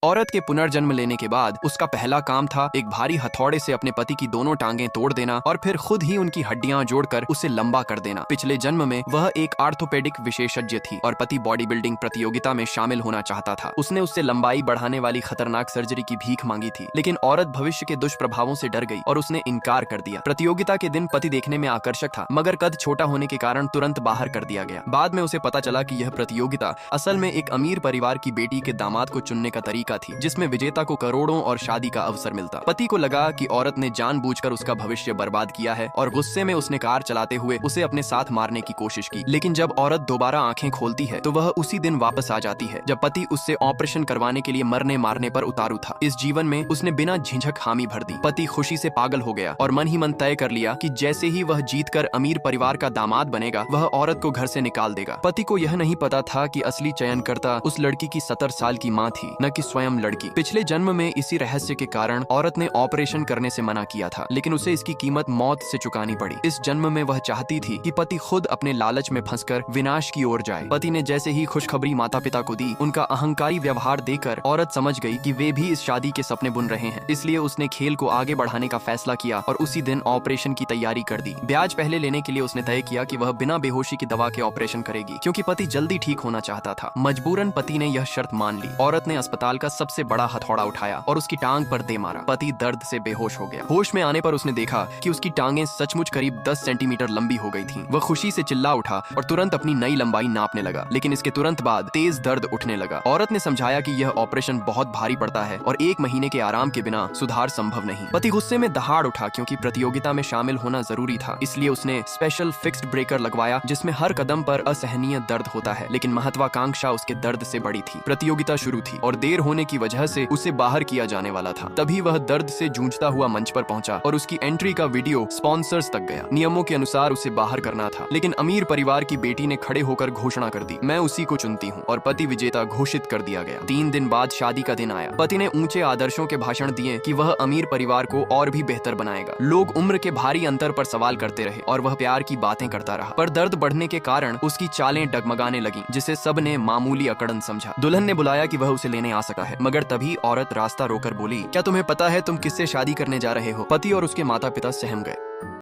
औरत के पुनर्जन्म लेने के बाद उसका पहला काम था एक भारी हथौड़े से अपने पति की दोनों टांगें तोड़ देना और फिर खुद ही उनकी हड्डियां जोड़कर उसे लंबा कर देना। पिछले जन्म में वह एक आर्थोपेडिक विशेषज्ञ थी और पति बॉडी बिल्डिंग प्रतियोगिता में शामिल होना चाहता था। उसने उससे लंबाई बढ़ाने वाली खतरनाक सर्जरी की भीख मांगी थी, लेकिन औरत भविष्य के दुष्प्रभावों से डर गई और उसने इनकार कर दिया। प्रतियोगिता के दिन पति देखने में आकर्षक था, मगर कद छोटा होने के कारण तुरंत बाहर कर दिया गया। बाद में उसे पता चला कि यह प्रतियोगिता असल में एक अमीर परिवार की बेटी के दामाद को चुनने का तरीका थी, जिसमें विजेता को करोड़ों और शादी का अवसर मिलता। पति को लगा कि औरत ने जानबूझकर उसका भविष्य बर्बाद किया है और गुस्से में उसने कार चलाते हुए उसे अपने साथ मारने की कोशिश की। लेकिन जब औरत दोबारा आंखें खोलती है तो वह उसी दिन वापस आ जाती है जब पति उससे ऑपरेशन करवाने के लिए मरने मारने पर उतारू था। इस जीवन में उसने बिना झिझक हामी भर दी। पति खुशी से पागल हो गया और मन ही मन तय कर लिया कि जैसे ही वह जीतकर अमीर परिवार का दामाद बनेगा, वह औरत को घर से निकाल देगा। पति को यह नहीं पता था कि असली चयनकर्ता उस लड़की की 70 साल की माँ थी, न कि स्वयं लड़की। पिछले जन्म में इसी रहस्य के कारण औरत ने ऑपरेशन करने से मना किया था, लेकिन उसे इसकी कीमत मौत से चुकानी पड़ी। इस जन्म में वह चाहती थी कि पति खुद अपने लालच में फंसकर विनाश की ओर जाए। पति ने जैसे ही खुशखबरी माता पिता को दी, उनका अहंकारी व्यवहार देखकर औरत समझ गई कि वे भी इस शादी के सपने बुन रहे हैं। इसलिए उसने खेल को आगे बढ़ाने का फैसला किया और उसी दिन ऑपरेशन की तैयारी कर दी। ब्याज पहले लेने के लिए उसने तय किया कि वह बिना बेहोशी की दवा के ऑपरेशन करेगी, क्योंकि पति जल्दी ठीक होना चाहता था। मजबूरन पति ने यह शर्त मान ली। औरत ने अस्पताल का सबसे बड़ा हथौड़ा उठाया और उसकी टांग पर दे मारा। पति दर्द से बेहोश हो गया। होश में आने पर उसने देखा कि उसकी टांगें सचमुच करीब 10 सेंटीमीटर लंबी हो गई थीं। वह खुशी से चिल्ला उठा और तुरंत अपनी नई लंबाई नापने लगा, लेकिन इसके तुरंत बाद तेज दर्द उठने लगा। औरत ने समझाया कि यह ऑपरेशन बहुत भारी पड़ता है और 1 महीने के आराम के बिना सुधार संभव नहीं। पति गुस्से में दहाड़ उठा, क्योंकि प्रतियोगिता में शामिल होना जरूरी था। इसलिए उसने स्पेशल फिक्स्ड ब्रेकर लगवाया, जिसमें हर कदम पर असहनीय दर्द होता है, लेकिन महत्वाकांक्षा उसके दर्द से बड़ी थी। प्रतियोगिता शुरू थी और देर होने की वजह से उसे बाहर किया जाने वाला था। तभी वह दर्द से जूझता हुआ मंच पर पहुंचा और उसकी एंट्री का वीडियो स्पॉन्सर्स तक गया। नियमों के अनुसार उसे बाहर करना था, लेकिन अमीर परिवार की बेटी ने खड़े होकर घोषणा कर दी, मैं उसी को चुनती हूँ, और पति विजेता घोषित कर दिया गया। 3 दिन बाद शादी का दिन आया। पति ने ऊंचे आदर्शों के भाषण दिए कि वह अमीर परिवार को और भी बेहतर बनाएगा। लोग उम्र के भारी अंतर पर सवाल करते रहे और वह प्यार की बातें करता रहा, पर दर्द बढ़ने के कारण उसकी चालें डगमगाने लगीं, जिसे सब ने मामूली अकड़न समझा। दुल्हन ने बुलाया कि वह उसे लेने आ सकता है, मगर तभी औरत रास्ता रोकर बोली, क्या तुम्हें पता है तुम किससे शादी करने जा रहे हो? पति और उसके माता पिता सहम गए।